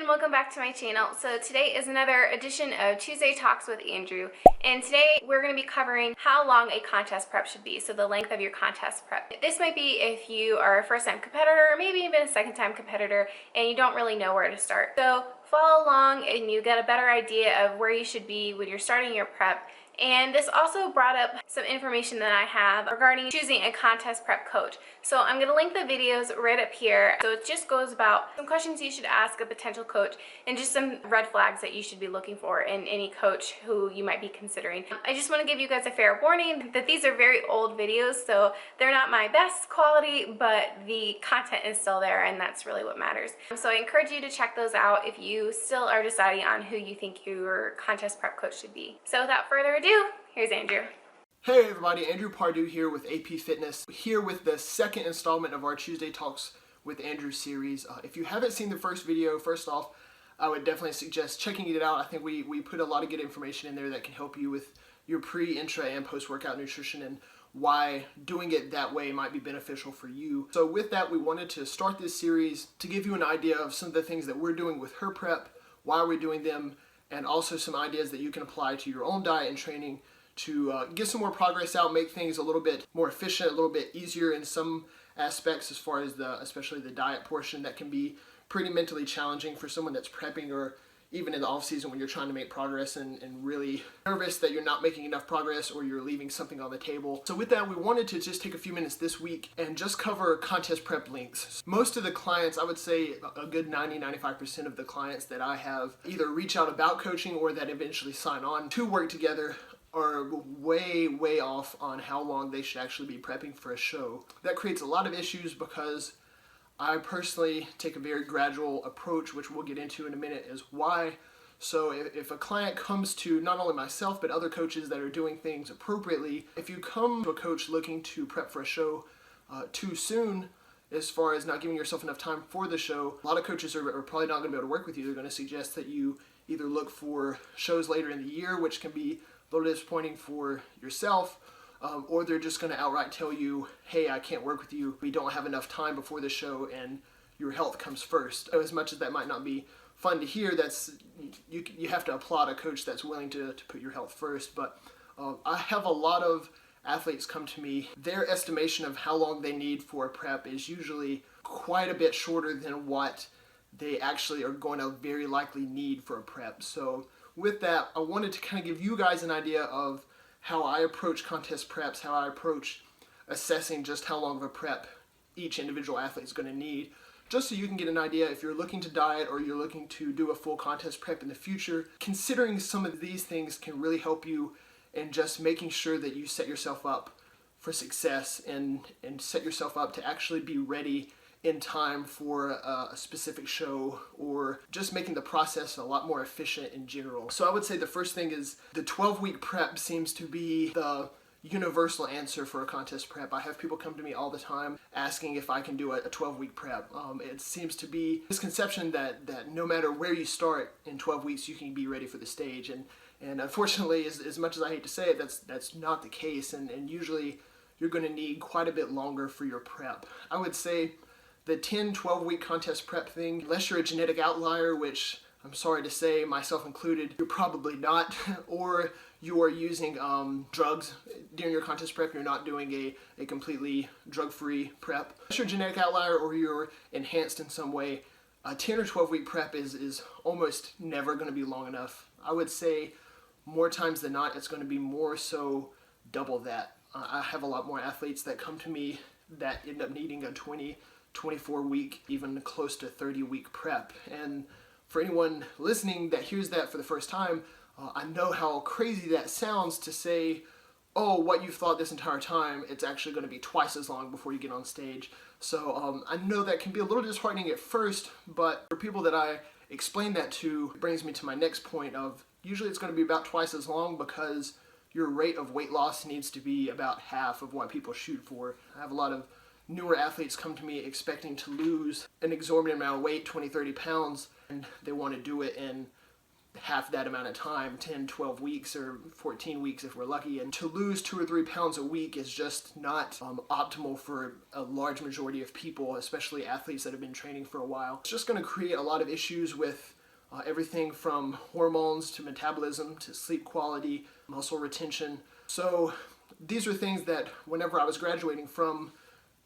and welcome back to my channel. So today is another edition of Tuesday Talks with Andrew, and today we're going to be covering how long a contest prep should be, so the length of your contest prep. This might be if you are a first-time competitor or maybe even a second-time competitor and you don't really know where to start. So follow along and you get a better idea of where you should be when you're starting your prep. And this also brought up some information that I have regarding choosing a contest prep coach. So I'm going to link the videos right up here. So it just goes about some questions you should ask a potential coach and just some red flags that you should be looking for in any coach who you might be considering. I just want to give you guys a fair warning that these are very old videos, so they're not my best quality, but the content is still there, and that's really what matters. So I encourage you to check those out if you still are deciding on who you think your contest prep coach should be. So without further ado, here's Andrew. Hey everybody, Andrew Pardue here with AP Fitness, here with the second installment of our Tuesday Talks with Andrew series. If you haven't seen the first video, first off, I would definitely suggest checking it out. I think we put a lot of good information in there that can help you with your pre, intra, and post-workout nutrition and why doing it that way might be beneficial for you. So with that, we wanted to start this series to give you an idea of some of the things that we're doing with her prep, why we're doing them, and also some ideas that you can apply to your own diet and training to get some more progress out, make things a little bit more efficient, a little bit easier in some aspects as far as especially the diet portion that can be pretty mentally challenging for someone that's prepping or even in the off season when you're trying to make progress and really nervous that you're not making enough progress or you're leaving something on the table. So with that, we wanted to just take a few minutes this week and just cover contest prep links. Most of the clients, I would say a good 90-95% of the clients that I have either reach out about coaching or that eventually sign on to work together are way off on how long they should actually be prepping for a show. That creates a lot of issues because I personally take a very gradual approach, which we'll get into in a minute as why. So if a client comes to not only myself but other coaches that are doing things appropriately, if you come to a coach looking to prep for a show too soon, as far as not giving yourself enough time for the show, a lot of coaches are probably not going to be able to work with you. They're going to suggest that you either look for shows later in the year, which can be a little disappointing for yourself, or they're just going to outright tell you, hey, I can't work with you. We don't have enough time before the show and your health comes first. As much as that might not be fun to hear, you have to applaud a coach that's willing to put your health first. But I have a lot of athletes come to me. Their estimation of how long they need for a prep is usually quite a bit shorter than what they actually are going to very likely need for a prep. So with that, I wanted to kind of give you guys an idea of how I approach contest preps, how I approach assessing just how long of a prep each individual athlete is going to need, just so you can get an idea if you're looking to diet or you're looking to do a full contest prep in the future. Considering some of these things can really help you in just making sure that you set yourself up for success and set yourself up to actually be ready in time for a specific show, or just making the process a lot more efficient in general. So I would say the first thing is the 12-week prep seems to be the universal answer for a contest prep. I have people come to me all the time asking if I can do a 12-week prep. It seems to be a misconception that no matter where you start in 12 weeks, you can be ready for the stage. And unfortunately, as much as I hate to say it, that's not the case. And usually you're going to need quite a bit longer for your prep. I would say the 10-12 week contest prep thing, unless you're a genetic outlier, which I'm sorry to say, myself included, you're probably not, or you are using drugs during your contest prep, you're not doing a completely drug-free prep. Unless you're a genetic outlier or you're enhanced in some way, a 10 or 12 week prep is almost never going to be long enough. I would say more times than not, it's going to be more so double that. I have a lot more athletes that come to me that end up needing a 24 week, even close to 30 week prep. And for anyone listening that hears that for the first time, I know how crazy that sounds to say, oh, what you've thought this entire time, it's actually going to be twice as long before you get on stage. So I know that can be a little disheartening at first, but for people that I explain that to, it brings me to my next point of usually it's going to be about twice as long because your rate of weight loss needs to be about half of what people shoot for. I have a lot of newer athletes come to me expecting to lose an exorbitant amount of weight, 20-30 pounds, and they want to do it in half that amount of time, 10, 12 weeks or 14 weeks if we're lucky. And to lose 2 or 3 pounds a week is just not optimal for a large majority of people, especially athletes that have been training for a while. It's just going to create a lot of issues with everything from hormones to metabolism to sleep quality, muscle retention. So these are things that whenever I was graduating from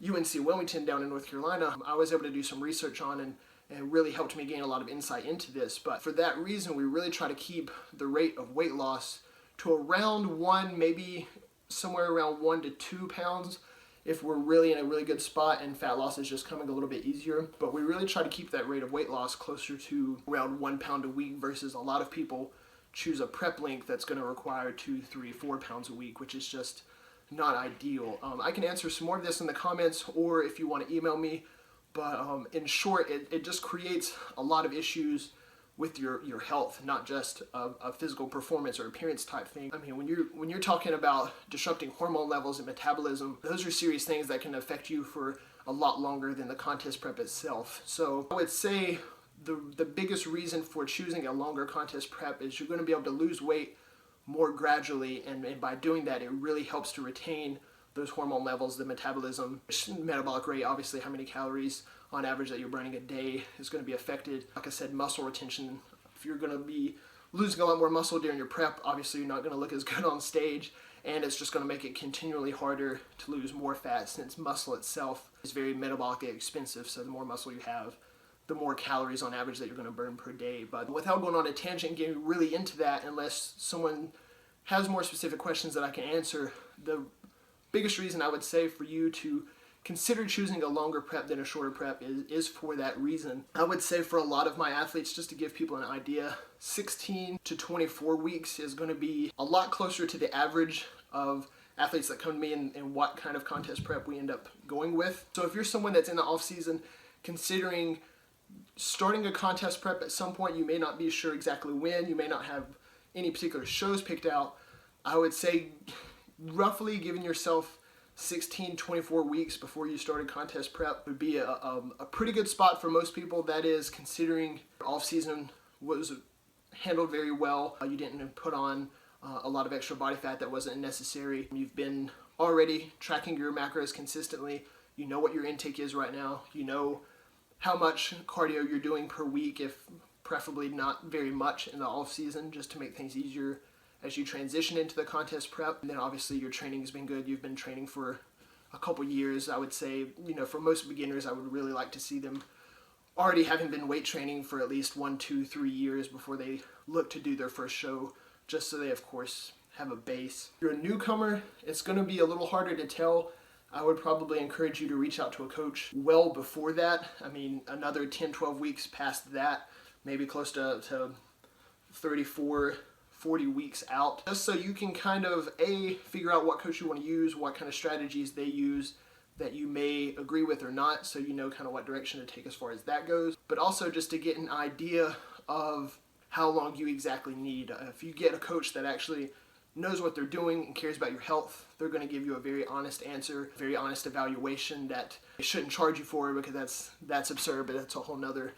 UNC Wilmington down in North Carolina, I was able to do some research on, and it really helped me gain a lot of insight into this. But for that reason, we really try to keep the rate of weight loss to around 1, maybe somewhere around 1 to 2 pounds if we're really in a really good spot and fat loss is just coming a little bit easier. But we really try to keep that rate of weight loss closer to around 1 pound a week versus a lot of people choose a prep length that's going to require 2, 3, 4 pounds a week, which is just not ideal. I can answer some more of this in the comments, or if you want to email me. But in short, it just creates a lot of issues with your health, not just a physical performance or appearance type thing. I mean, when you're talking about disrupting hormone levels and metabolism, those are serious things that can affect you for a lot longer than the contest prep itself. So I would say the biggest reason for choosing a longer contest prep is you're going to be able to lose weight more gradually, and by doing that, it really helps to retain those hormone levels, the metabolism, metabolic rate, obviously how many calories on average that you're burning a day is going to be affected. Like I said, muscle retention. If you're going to be losing a lot more muscle during your prep, obviously you're not going to look as good on stage, and it's just going to make it continually harder to lose more fat since muscle itself is very metabolically expensive. So the more muscle you have, the more calories on average that you're going to burn per day. But without going on a tangent and getting really into that, unless someone has more specific questions that I can answer, the biggest reason I would say for you to consider choosing a longer prep than a shorter prep is for that reason. I would say for a lot of my athletes, just to give people an idea, 16 to 24 weeks is going to be a lot closer to the average of athletes that come to me and what kind of contest prep we end up going with. So if you're someone that's in the off season considering starting a contest prep at some point, you may not be sure exactly when, you may not have any particular shows picked out, I would say roughly giving yourself 16, 24 weeks before you start a contest prep would be a pretty good spot for most people. That is, considering off season was handled very well. You didn't put on a lot of extra body fat that wasn't necessary. You've been already tracking your macros consistently. You know what your intake is right now. You know how much cardio you're doing per week, if preferably not very much in the off season, just to make things easier as you transition into the contest prep. And then obviously your training has been good. You've been training for a couple years. I would say, for most beginners, I would really like to see them already having been weight training for at least 1, 2, 3 years before they look to do their first show, just so they, of course, have a base. If you're a newcomer, it's going to be a little harder to tell. I would probably encourage you to reach out to a coach well before that. I mean, another 10, 12 weeks past that, maybe close to 34, 40 weeks out, just so you can kind of figure out what coach you want to use, what kind of strategies they use that you may agree with or not, so you know kind of what direction to take as far as that goes, but also just to get an idea of how long you exactly need. If you get a coach that actually knows what they're doing and cares about your health, they're going to give you a very honest answer, very honest evaluation that they shouldn't charge you for, because that's absurd, but that's a whole nother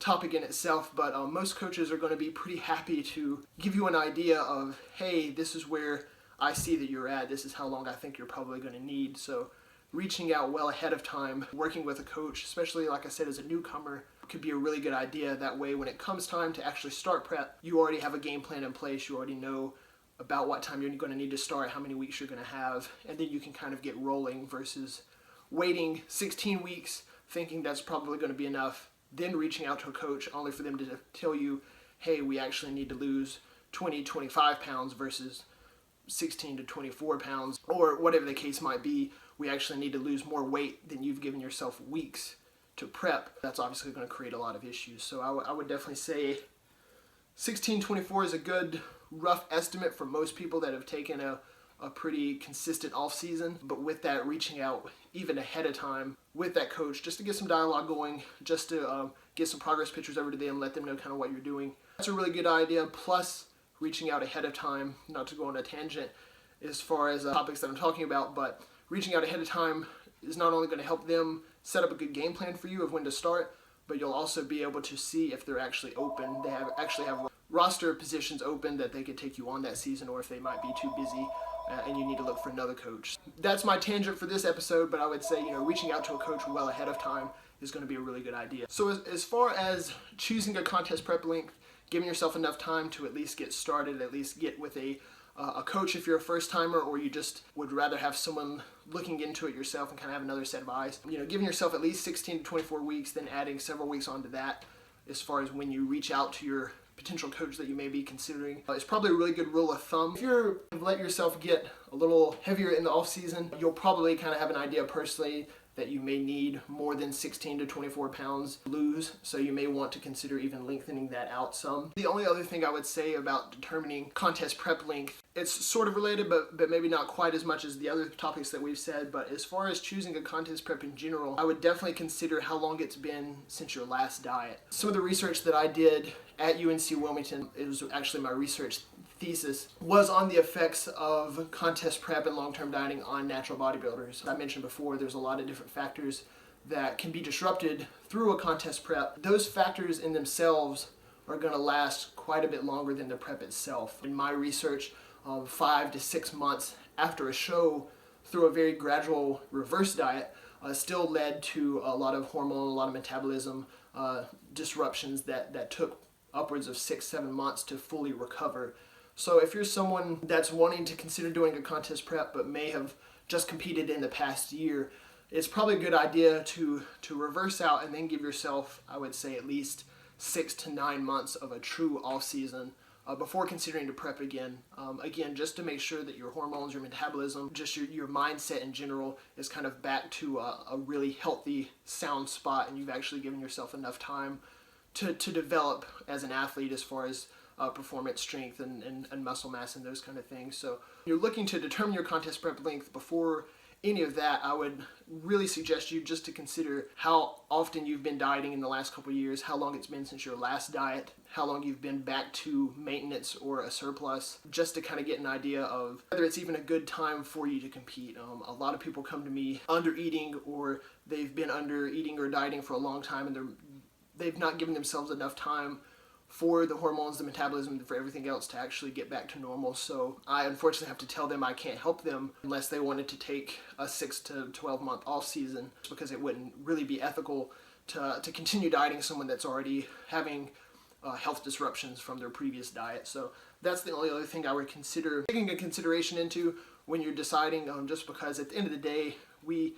topic in itself. But most coaches are going to be pretty happy to give you an idea of, hey, this is where I see that you're at, this is how long I think you're probably going to need. So reaching out well ahead of time, working with a coach, especially like I said as a newcomer, could be a really good idea. That way when it comes time to actually start prep, you already have a game plan in place, you already know about what time you're going to need to start, how many weeks you're going to have, and then you can kind of get rolling versus waiting 16 weeks thinking that's probably going to be enough, then reaching out to a coach only for them to tell you, hey, we actually need to lose 20, 25 pounds versus 16 to 24 pounds, or whatever the case might be. We actually need to lose more weight than you've given yourself weeks to prep. That's obviously going to create a lot of issues. So I would definitely say 16, 24 is a good rough estimate for most people that have taken a pretty consistent off season. But with that, reaching out even ahead of time with that coach just to get some dialogue going, just to get some progress pictures over to them, let them know kind of what you're doing. That's a really good idea. Plus reaching out ahead of time, not to go on a tangent as far as topics that I'm talking about, but reaching out ahead of time is not only going to help them set up a good game plan for you of when to start, but you'll also be able to see if they're actually open. They actually have roster positions open that they could take you on that season, or if they might be too busy and you need to look for another coach. That's my tangent for this episode, but I would say, reaching out to a coach well ahead of time is going to be a really good idea. So as far as choosing a contest prep length, giving yourself enough time to at least get started, at least get with a coach if you're a first timer, or you just would rather have someone looking into it yourself and kind of have another set of eyes. Giving yourself at least 16 to 24 weeks, then adding several weeks onto that as far as when you reach out to your potential coach that you may be considering is probably a really good rule of thumb. If you're let yourself get a little heavier in the off season, you'll probably kind of have an idea personally that you may need more than 16 to 24 pounds to lose, so you may want to consider even lengthening that out some. The only other thing I would say about determining contest prep length, it's sort of related, but maybe not quite as much as the other topics that we've said, but as far as choosing a contest prep in general, I would definitely consider how long it's been since your last diet. Some of the research that I did at UNC Wilmington, it was actually my research thesis, was on the effects of contest prep and long-term dieting on natural bodybuilders. I mentioned before, there's a lot of different factors that can be disrupted through a contest prep. Those factors in themselves are going to last quite a bit longer than the prep itself. In my research, 5 to 6 months after a show, through a very gradual reverse diet, still led to a lot of hormone, a lot of metabolism disruptions that took upwards of 6-7 months to fully recover. So if you're someone that's wanting to consider doing a contest prep but may have just competed in the past year, it's probably a good idea to reverse out and then give yourself, I would say, at least 6 to 9 months of a true off season before considering to prep again. Again, just to make sure that your hormones, your metabolism, just your mindset in general is kind of back to a really healthy, sound spot, and you've actually given yourself enough time to develop as an athlete as far as performance, strength, and muscle mass and those kind of things. So you're looking to determine your contest prep length. Before any of that, I would really suggest you just to consider how often you've been dieting in the last couple of years, how long it's been since your last diet, how long you've been back to maintenance or a surplus, just to kind of get an idea of whether it's even a good time for you to compete. A lot of people come to me under eating, or they've been under eating or dieting for a long time, and they've not given themselves enough time for the hormones, the metabolism, for everything else to actually get back to normal. So I unfortunately have to tell them I can't help them unless they wanted to take a 6 to 12 month off season, because it wouldn't really be ethical to continue dieting someone that's already having health disruptions from their previous diet. So that's the only other thing I would consider taking a consideration into when you're deciding, just because at the end of the day, we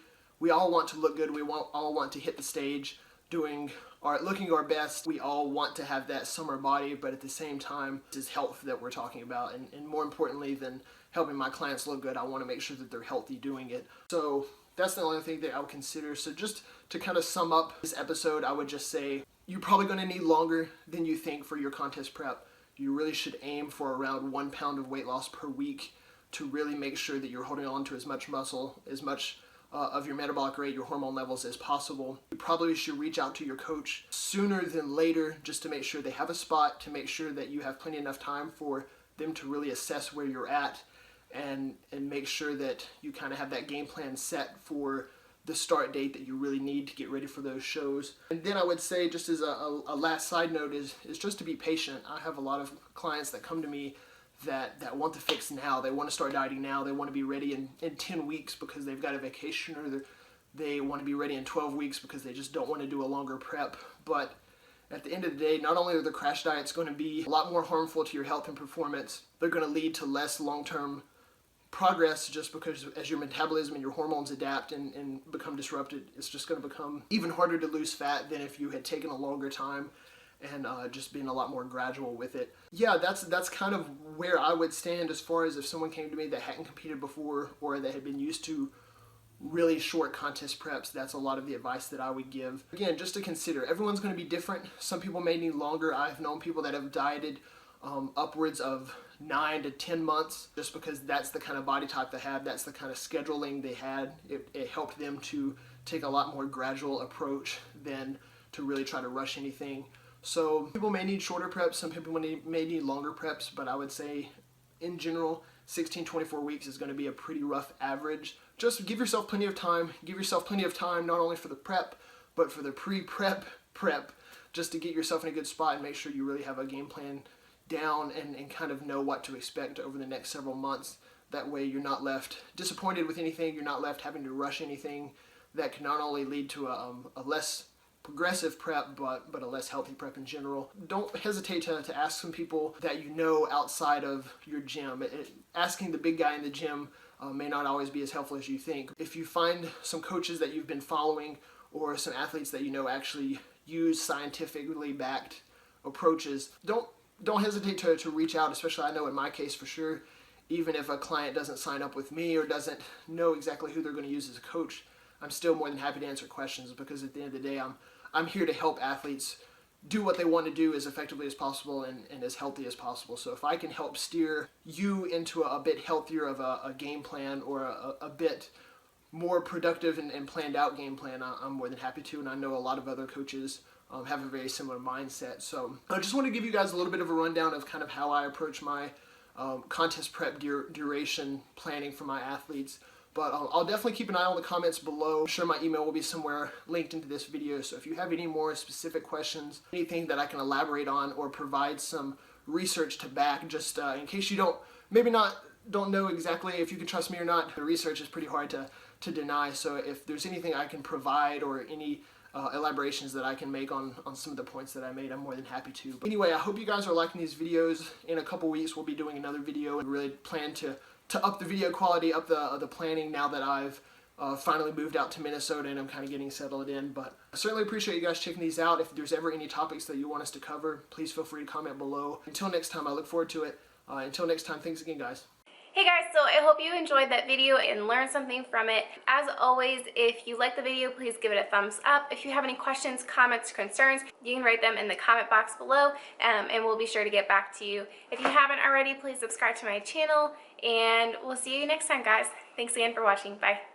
all want to look good. We all want to hit the stage looking our best. We all want to have that summer body, but at the same time, it's health that we're talking about. And more importantly than helping my clients look good, I want to make sure that they're healthy doing it. So that's the only thing that I would consider. So just to kind of sum up this episode, I would just say you're probably going to need longer than you think for your contest prep. You really should aim for around 1 pound of weight loss per week to really make sure that you're holding on to as much muscle, as much of your metabolic rate, your hormone levels as possible. You probably should reach out to your coach sooner than later, just to make sure they have a spot, to make sure that you have plenty enough time for them to really assess where you're at, and make sure that you kind of have that game plan set for the start date that you really need to get ready for those shows. And then I would say, just as a last side note, is just to be patient. I have a lot of clients that come to me that want the fix now. They want to start dieting now. They want to be ready in 10 weeks because they've got a vacation, or they want to be ready in 12 weeks because they just don't want to do a longer prep. But at the end of the day, not only are the crash diets going to be a lot more harmful to your health and performance, they're going to lead to less long-term progress, just because as your metabolism and your hormones adapt and become disrupted, it's just going to become even harder to lose fat than if you had taken a longer time and just being a lot more gradual with it. Yeah, that's kind of where I would stand as far as if someone came to me that hadn't competed before, or that had been used to really short contest preps. That's a lot of the advice that I would give. Again, just to consider, everyone's going to be different. Some people may need longer. I've known people that have dieted upwards of 9 to 10 months, just because that's the kind of body type they had, that's the kind of scheduling they had. It helped them to take a lot more gradual approach than to really try to rush anything. So people may need shorter preps, some people may need longer preps, but I would say in general, 16-24 weeks is going to be a pretty rough average. Just give yourself plenty of time. Give yourself plenty of time, not only for the prep, but for the pre-prep prep, just to get yourself in a good spot and make sure you really have a game plan down and kind of know what to expect over the next several months. That way you're not left disappointed with anything, you're not left having to rush anything. That can not only lead to a less progressive prep, but a less healthy prep in general. Don't hesitate to ask some people that you know outside of your gym. Asking the big guy in the gym may not always be as helpful as you think. If you find some coaches that you've been following or some athletes that you know actually use scientifically backed approaches, don't hesitate to reach out, especially I know in my case for sure, even if a client doesn't sign up with me or doesn't know exactly who they're going to use as a coach, I'm still more than happy to answer questions, because at the end of the day, I'm here to help athletes do what they want to do as effectively as possible and as healthy as possible. So if I can help steer you into a bit healthier of a game plan, or a bit more productive and planned out game plan, I'm more than happy to. And I know a lot of other coaches have a very similar mindset. So I just want to give you guys a little bit of a rundown of kind of how I approach my contest prep duration planning for my athletes. But I'll definitely keep an eye on the comments below. I'm sure my email will be somewhere linked into this video. So if you have any more specific questions, anything that I can elaborate on or provide some research to back, just in case you don't know exactly if you can trust me or not, the research is pretty hard to deny. So if there's anything I can provide or any elaborations that I can make on some of the points that I made, I'm more than happy to. But anyway, I hope you guys are liking these videos. In a couple weeks, we'll be doing another video, and really plan to up the video quality, up the planning, now that I've finally moved out to Minnesota and I'm kind of getting settled in. But I certainly appreciate you guys checking these out. If there's ever any topics that you want us to cover, please feel free to comment below. Until next time, I look forward to it. Until next time, thanks again, guys. Hey guys, so I hope you enjoyed that video and learned something from it. As always, if you like the video, please give it a thumbs up. If you have any questions, comments, concerns, you can write them in the comment box below, and we'll be sure to get back to you. If you haven't already, please subscribe to my channel, and we'll see you next time, guys. Thanks again for watching. Bye.